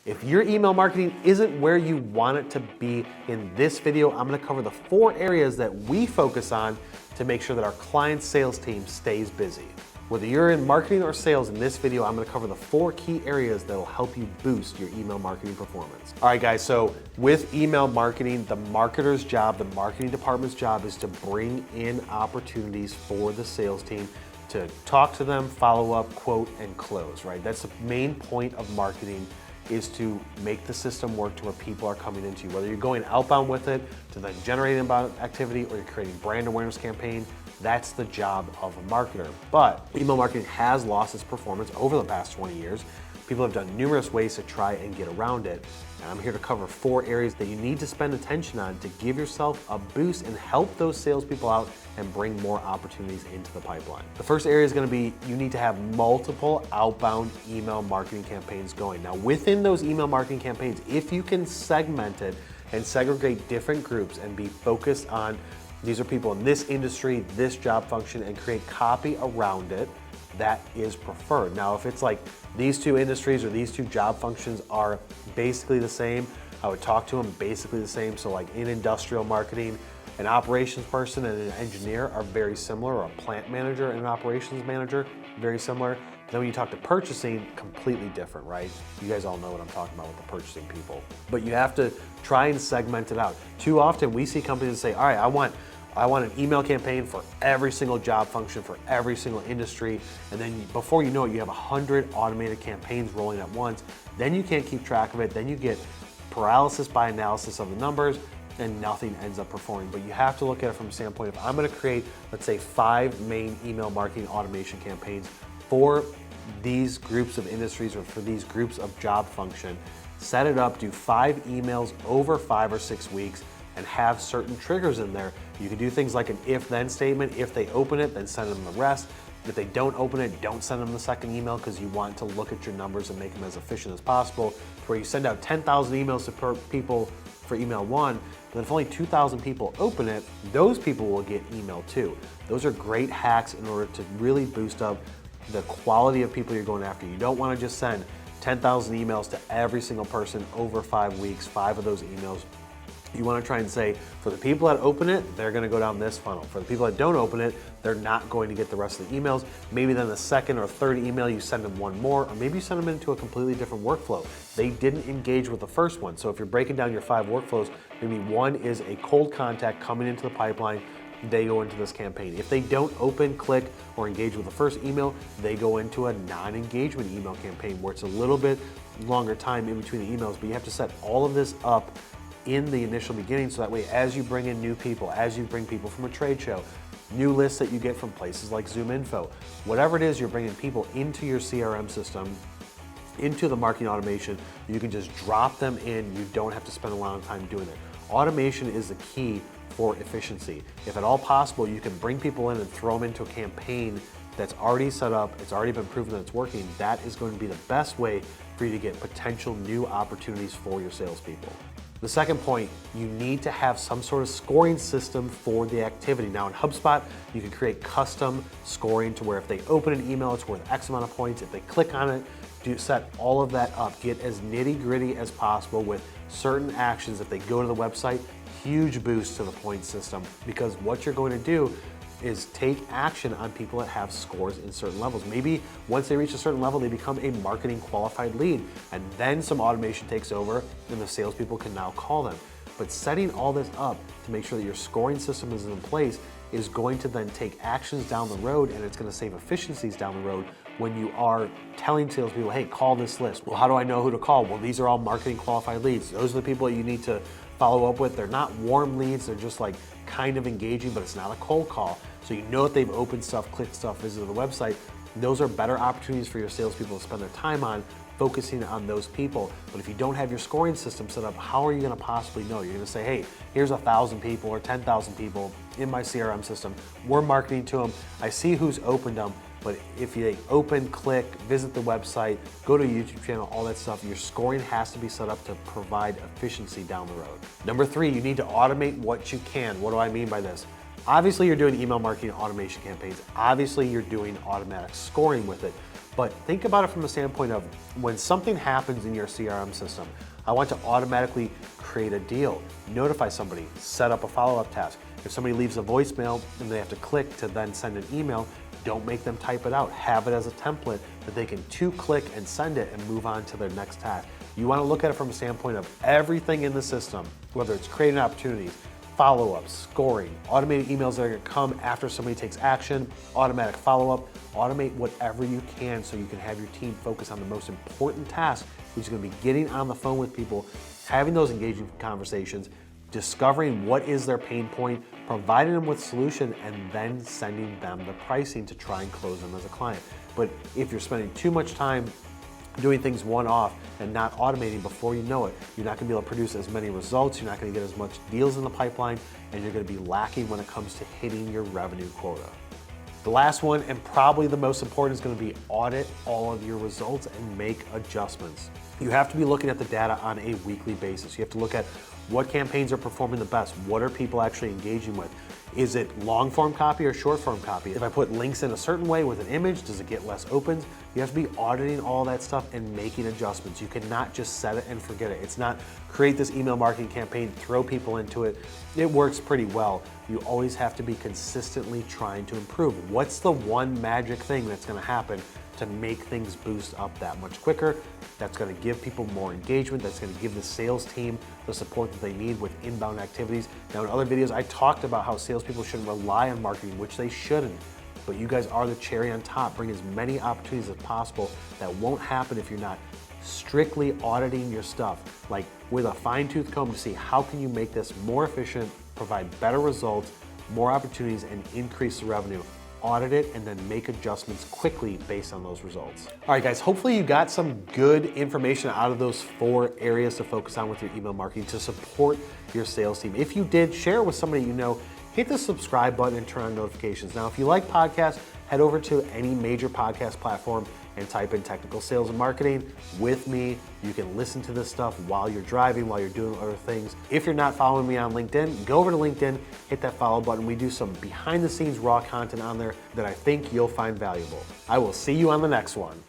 If your email marketing isn't where you want it to be, in this video, I'm gonna cover the 4 areas that we focus on to make sure that our client's sales team stays busy. Whether you're in marketing or sales, in this video, I'm gonna cover the 4 key areas that will help you boost your email marketing performance. All right, guys, so with email marketing, the marketer's job, the marketing department's job is to bring in opportunities for the sales team to talk to them, follow up, quote, and close, right? That's the main point of marketing, is to make the system work to where people are coming into you. Whether you're going outbound with it to then generate inbound activity, or you're creating brand awareness campaign, that's the job of a marketer. But email marketing has lost its performance over the past 20 years. People have done numerous ways to try and get around it. And I'm here to cover 4 areas that you need to spend attention on to give yourself a boost and help those salespeople out and bring more opportunities into the pipeline. The first area is gonna be, you need to have multiple outbound email marketing campaigns going. Now, within those email marketing campaigns, if you can segment it and segregate different groups and be focused on, these are people in this industry, this job function, and create copy around it, that is preferred. Now, if it's like these 2 industries or these 2 job functions are basically the same, I would talk to them basically the same. So like in industrial marketing, an operations person and an engineer are very similar, or a plant manager and an operations manager, very similar. Then when you talk to purchasing, completely different, right? You guys all know what I'm talking about with the purchasing people. But you have to try and segment it out. Too often we see companies say, all right, I want an email campaign for every single job function, for every single industry, and then before you know it, you have 100 automated campaigns rolling at once. Then you can't keep track of it. Then you get paralysis by analysis of the numbers, and nothing ends up performing. But you have to look at it from a standpoint of, I'm gonna create, let's say, 5 main email marketing automation campaigns for these groups of industries or for these groups of job function. Set it up, do 5 emails over 5 or 6 weeks, and have certain triggers in there. You can do things like an if-then statement. If they open it, then send them the rest. If they don't open it, don't send them the second email, because you want to look at your numbers and make them as efficient as possible. Where you send out 10,000 emails to people for email 1, but if only 2,000 people open it, those people will get email 2. Those are great hacks in order to really boost up the quality of people you're going after. You don't want to just send 10,000 emails to every single person over 5 weeks, 5 of those emails. You want to try and say, for the people that open it, they're going to go down this funnel. For the people that don't open it, they're not going to get the rest of the emails. Maybe then the second or third email, you send them 1 more, or maybe you send them into a completely different workflow. They didn't engage with the first one. So if you're breaking down your 5 workflows, maybe 1 is a cold contact coming into the pipeline. They go into this campaign. If they don't open, click, or engage with the first email, they go into a non-engagement email campaign where it's a little bit longer time in between the emails, but you have to set all of this up in the initial beginning, so that way as you bring in new people, as you bring people from a trade show, new lists that you get from places like ZoomInfo, whatever it is, you're bringing people into your CRM system, into the marketing automation, you can just drop them in. You don't have to spend a lot of time doing it. Automation is the key for efficiency. If at all possible, you can bring people in and throw them into a campaign that's already set up, it's already been proven that it's working. That is going to be the best way for you to get potential new opportunities for your salespeople. The second point, you need to have some sort of scoring system for the activity. Now in HubSpot, you can create custom scoring to where if they open an email, it's worth X amount of points. If they click on it, set all of that up. Get as nitty gritty as possible with certain actions. If they go to the website, huge boost to the point system, because what you're going to do is take action on people that have scores in certain levels. Maybe once they reach a certain level, they become a marketing qualified lead, and then some automation takes over and the salespeople can now call them. But setting all this up to make sure that your scoring system is in place is going to then take actions down the road, and it's going to save efficiencies down the road when you are telling salespeople, hey, call this list. Well, how do I know who to call? Well, these are all marketing qualified leads. Those are the people that you need to follow up with. They're not warm leads, they're just like kind of engaging, but it's not a cold call. So you know that they've opened stuff, clicked stuff, visited the website. Those are better opportunities for your salespeople to spend their time on, focusing on those people. But if you don't have your scoring system set up, how are you gonna possibly know? You're gonna say, hey, here's 1,000 people or 10,000 people in my CRM system. We're marketing to them. I see who's opened them. But if they open, click, visit the website, go to a YouTube channel, all that stuff, your scoring has to be set up to provide efficiency down the road. Number 3, you need to automate what you can. What do I mean by this? Obviously, you're doing email marketing automation campaigns. Obviously, you're doing automatic scoring with it. But think about it from the standpoint of when something happens in your CRM system, I want to automatically create a deal, notify somebody, set up a follow-up task. If somebody leaves a voicemail and they have to click to then send an email, don't make them type it out. Have it as a template that they can click and send it and move on to their next task. You want to look at it from a standpoint of everything in the system, whether it's creating opportunities, follow-ups, scoring, automated emails that are going to come after somebody takes action, automatic follow-up, automate whatever you can so you can have your team focus on the most important task, which is going to be getting on the phone with people, having those engaging conversations, discovering what is their pain point, providing them with solution, and then sending them the pricing to try and close them as a client. But if you're spending too much time doing things one-off and not automating, before you know it, you're not gonna be able to produce as many results, you're not gonna get as much deals in the pipeline, and you're gonna be lacking when it comes to hitting your revenue quota. The last one, and probably the most important, is gonna be audit all of your results and make adjustments. You have to be looking at the data on a weekly basis. You have to look at what campaigns are performing the best, what are people actually engaging with. Is it long form copy or short form copy? If I put links in a certain way with an image, does it get less opens? You have to be auditing all that stuff and making adjustments. You cannot just set it and forget it. It's not create this email marketing campaign, throw people into it. It works pretty well. You always have to be consistently trying to improve. What's the one magic thing that's gonna happen to make things boost up that much quicker? That's gonna give people more engagement, that's gonna give the sales team the support that they need with inbound activities. Now in other videos, I talked about how salespeople shouldn't rely on marketing, which they shouldn't, but you guys are the cherry on top. Bring as many opportunities as possible. That won't happen if you're not strictly auditing your stuff, like with a fine-tooth comb to see how can you make this more efficient, provide better results, more opportunities, and increase the revenue. Audit it and then make adjustments quickly based on those results. All right guys, hopefully you got some good information out of those 4 areas to focus on with your email marketing to support your sales team. If you did, share it with somebody you know, hit the subscribe button and turn on notifications. Now, if you like podcasts, head over to any major podcast platform and type in technical sales and marketing with me. You can listen to this stuff while you're driving, while you're doing other things. If you're not following me on LinkedIn, go over to LinkedIn, hit that follow button. We do some behind the scenes raw content on there that I think you'll find valuable. I will see you on the next one.